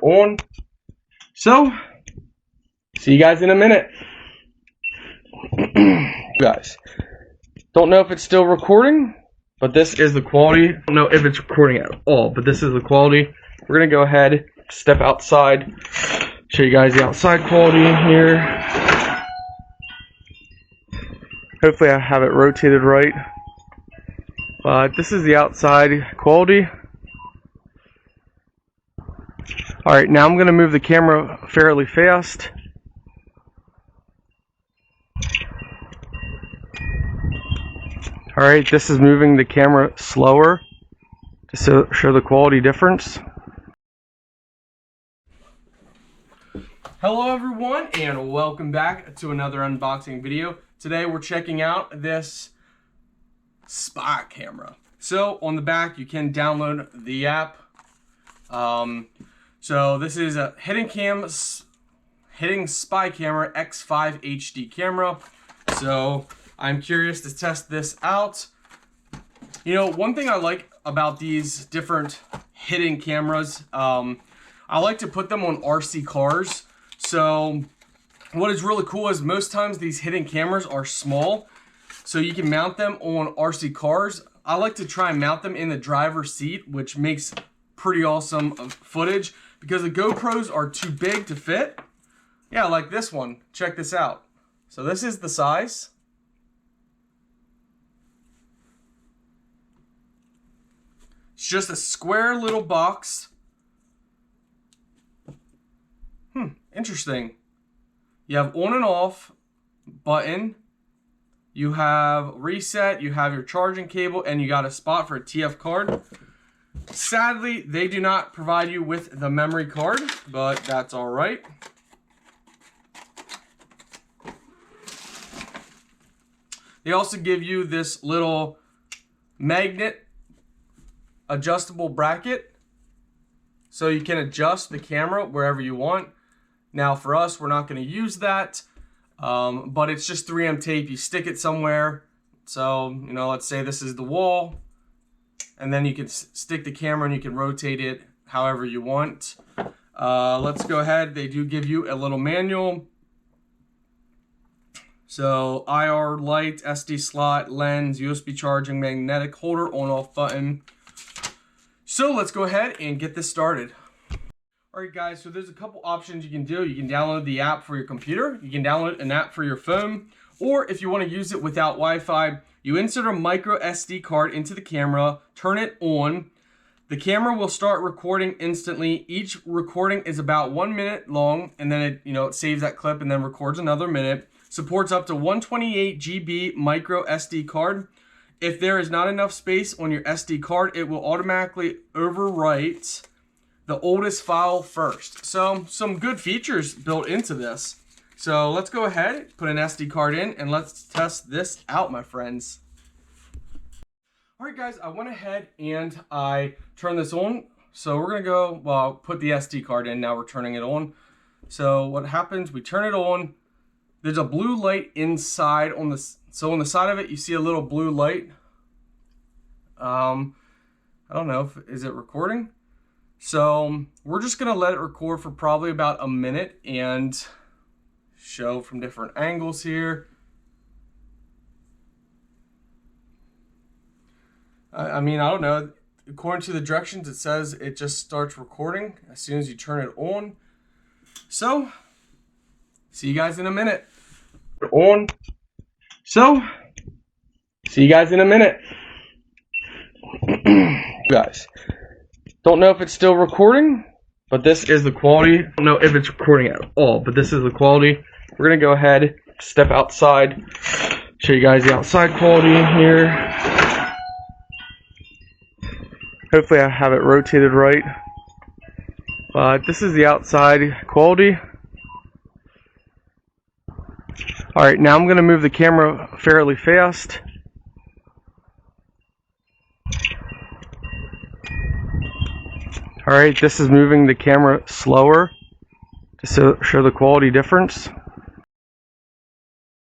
on. So, see you guys in a minute. Guys, don't know if it's still recording, but this is the quality. Don't know if it's recording at all, but this is the quality. We're gonna go ahead, step outside, show you guys the outside quality here. Hopefully I have it rotated right. But this is the outside quality. Alright, now I'm going to move the camera fairly fast. Alright, this is moving the camera slower to show the quality difference. Hello everyone, and welcome back to another unboxing video. Today we're checking out this spy camera. So on the back you can download the app. So this is a hidden spy camera X5 HD camera. So I'm curious to test this out. You know, one thing I like about these different hidden cameras, I like to put them on RC cars. So what is really cool is most times these hidden cameras are small, so you can mount them on RC cars. I like to try and mount them in the driver's seat, which makes pretty awesome footage because the GoPros are too big to fit. Yeah, like this one. Check this out. So this is the size. It's just a square little box. Interesting. You have on and off button. You have reset, you have your charging cable, and you got a spot for a TF card. Sadly, they do not provide you with the memory card, but that's all right. They also give you this little magnet adjustable bracket, so you can adjust the camera wherever you want. Now for us, we're not going to use that. But it's just 3M tape. You stick it somewhere. So, you know, let's say this is the wall. And then you can stick the camera and you can rotate it however you want. Let's go ahead. They do give you a little manual. So, IR light, SD slot, lens, USB charging, magnetic holder, on-off button. So, let's go ahead and get this started. Alright guys, so there's a couple options you can do. You can download the app for your computer, you can download an app for your phone, or if you want to use it without Wi-Fi, you insert a micro SD card into the camera, turn it on. The camera will start recording instantly. Each recording is about 1 minute long, and then it saves that clip and then records another minute. Supports up to 128 GB micro SD card. If there is not enough space on your SD card, it will automatically overwrite the oldest file first. So some good features built into this. So let's go ahead, put an SD card in, and let's test this out, my friends. Alright guys, I went ahead and I turned this on. So we're gonna go, well, put the SD card in, now we're turning it on. So what happens, we turn it on, there's a blue light inside on the, so on the side of it, you see a little blue light. I don't know, is it recording? So we're just gonna let it record for probably about a minute and show from different angles here. I mean, I don't know. According to the directions, it says it just starts recording as soon as you turn it on. So, see you guys in a minute. On. So, see you guys in a minute. Guys. Don't know if it's still recording, but this is the quality. Don't know if it's recording at all, but this is the quality. We're going to go ahead, step outside, show you guys the outside quality here. Hopefully I have it rotated right. But this is the outside quality. Alright, now I'm going to move the camera fairly fast. Alright, this is moving the camera slower to show the quality difference.